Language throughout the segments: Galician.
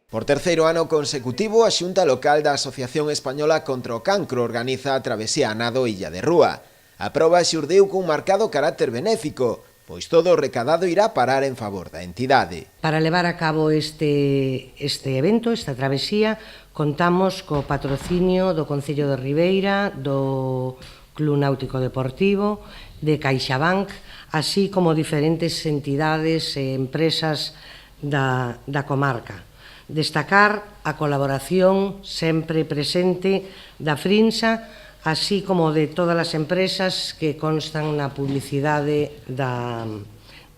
Por terceiro ano consecutivo, a Xunta Local da Asociación Española contra o Cancro organiza a travesía a nado Illa de Rúa. A proba xurdiu cun marcado carácter benéfico, pois todo o recadado irá parar en favor da entidade. Para levar a cabo este evento, esta travesía, contamos co patrocinio do Concello de Ribeira, do Club Náutico Deportivo, de CaixaBank, así como diferentes entidades e empresas da comarca. Destacar a colaboración sempre presente da Frinsa, así como de todas as empresas que constan na publicidade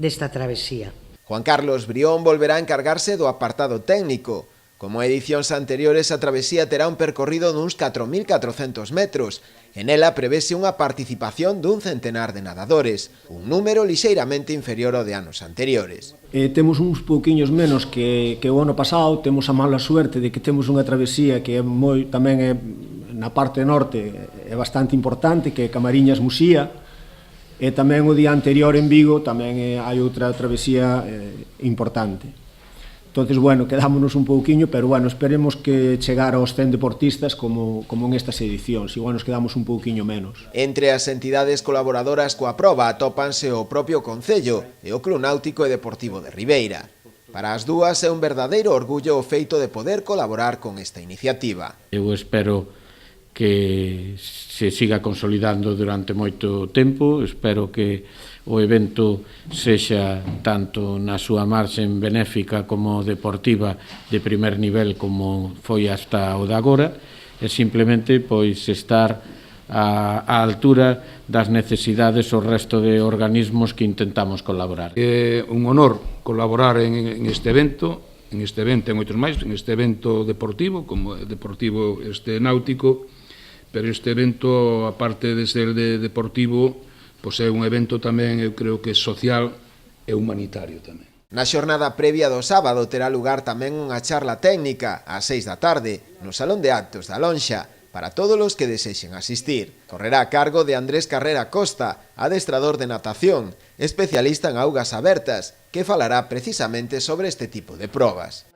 desta travesía. Juan Carlos Brión volverá a encargarse do apartado técnico. Como edicións anteriores, a travesía terá un percorrido duns 4.400 metros. En ela prevese unha participación dun centenar de nadadores, un número lixeiramente inferior ao de anos anteriores. Temos uns pouquiños menos que o ano pasado, temos a mala suerte de que temos unha travesía que tamén é na parte norte é bastante importante, que é Camariñas Muxía, e tamén o día anterior en Vigo tamén hai outra travesía importante. Entonces, bueno, quedámonos un pouquiño, pero, bueno, esperemos que chegar aos 100 deportistas como en estas edicións, igual nos quedamos un pouquiño menos. Entre as entidades colaboradoras coa proba atópanse o propio Concello e o Club Náutico e Deportivo de Ribeira. Para as dúas é un verdadeiro orgullo o feito de poder colaborar con esta iniciativa. Eu espero que se siga consolidando durante moito tempo, espero que o evento sexa tanto na súa marxen benéfica como deportiva de primer nivel como foi hasta o de agora, e simplemente pois estar á altura das necesidades o resto de organismos que intentamos colaborar. É un honor colaborar en este evento e moitos máis, en este evento deportivo, como deportivo náutico, pero este evento, aparte de ser deportivo, pois é un evento tamén, eu creo que social e humanitario tamén. Na xornada previa do sábado terá lugar tamén unha charla técnica ás 6 da tarde no Salón de Actos da Lonxa para todos os que desexen asistir. Correrá a cargo de Andrés Carrera Costa, adestrador de natación, especialista en augas abertas, que falará precisamente sobre este tipo de probas.